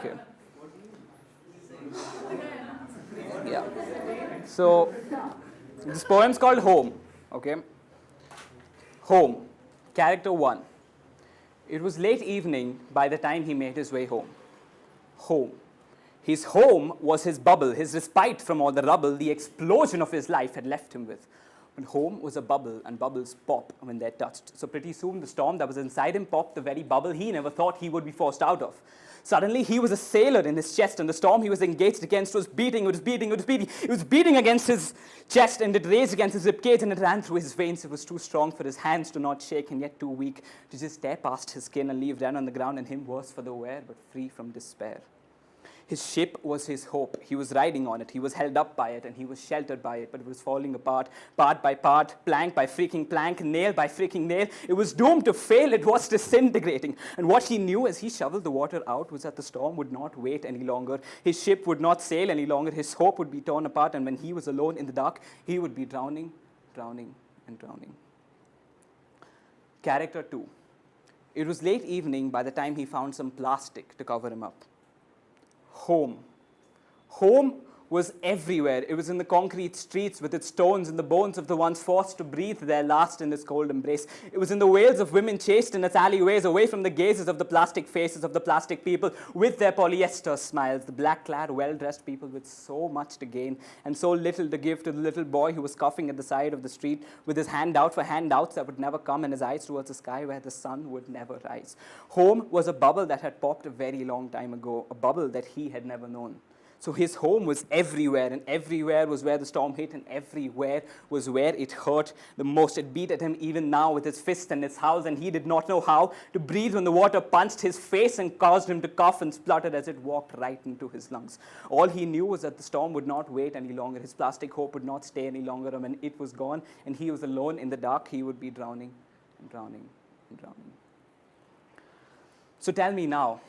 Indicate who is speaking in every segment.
Speaker 1: Okay. Yeah. So, this poem's called Home. Okay. Home. Character 1. It was late evening by the time he made his way home. Home. His home was his bubble, his respite from all the rubble the explosion of his life had left him with. But home was a bubble, and bubbles pop when they're touched. So pretty soon the storm that was inside him popped the very bubble he never thought he would be forced out of. Suddenly he was a sailor in his chest, and the storm he was engaged against was beating, it was beating against his chest, and it raged against his ribcage, and it ran through his veins. It was too strong for his hands to not shake, and yet too weak to just tear past his skin and leave down on the ground, and him worse for the wear, but free from despair. His ship was his hope. He was riding on it. He was held up by it, and he was sheltered by it, but it was falling apart, part by part, plank by freaking plank, nail by freaking nail. It was doomed to fail. It was disintegrating. And what he knew as he shoveled the water out was that the storm would not wait any longer. His ship would not sail any longer. His hope would be torn apart, and when he was alone in the dark, he would be drowning, drowning, and drowning. Character 2. It was late evening by the time he found some plastic to cover him up. Home. Home was everywhere. It was in the concrete streets with its stones and the bones of the ones forced to breathe their last in its cold embrace. It was in the wails of women chased in its alleyways, away from the gazes of the plastic faces of the plastic people with their polyester smiles, the black-clad, well-dressed people with so much to gain and so little to give to the little boy who was coughing at the side of the street with his hand out for handouts that would never come and his eyes towards the sky where the sun would never rise. Home was a bubble that had popped a very long time ago, a bubble that he had never known. So his home was everywhere, and everywhere was where the storm hit, and everywhere was where it hurt the most. It beat at him even now with its fists and its howls, and he did not know how to breathe when the water punched his face and caused him to cough and splutter as it walked right into his lungs. All he knew was that the storm would not wait any longer. His plastic hope would not stay any longer, and when it was gone and he was alone in the dark, he would be drowning and drowning and drowning. So tell me now,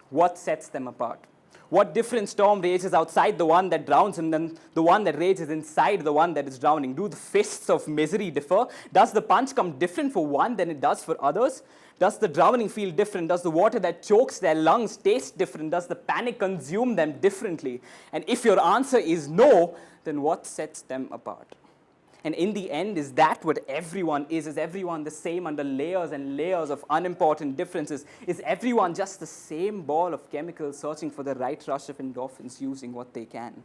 Speaker 1: what sets them apart? What different storm rages outside the one that drowns and then the one that rages inside the one that is drowning? Do the fists of misery differ? Does the punch come different for one than it does for others? Does the drowning feel different? Does the water that chokes their lungs taste different? Does the panic consume them differently? And if your answer is no, then what sets them apart? And in the end, is that what everyone is? Is everyone the same under layers and layers of unimportant differences? Is everyone just the same ball of chemicals searching for the right rush of endorphins using what they can?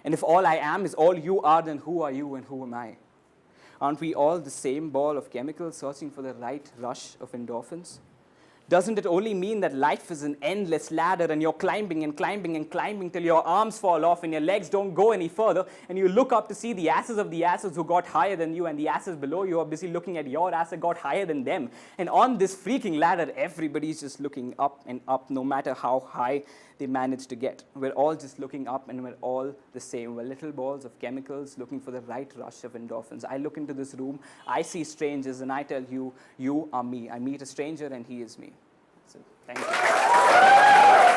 Speaker 1: And if all I am is all you are, then who are you and who am I? Aren't we all the same ball of chemicals searching for the right rush of endorphins? Doesn't it only mean that life is an endless ladder and you're climbing and climbing and climbing till your arms fall off and your legs don't go any further and you look up to see the asses of the asses who got higher than you and the asses below you are busy looking at your ass that got higher than them. And on this freaking ladder, everybody's just looking up and up no matter how high they manage to get. We're all just looking up and we're all the same. We're little balls of chemicals looking for the right rush of endorphins. I look into this room, I see strangers and I tell you, you are me. I meet a stranger and he is me. So, thank you.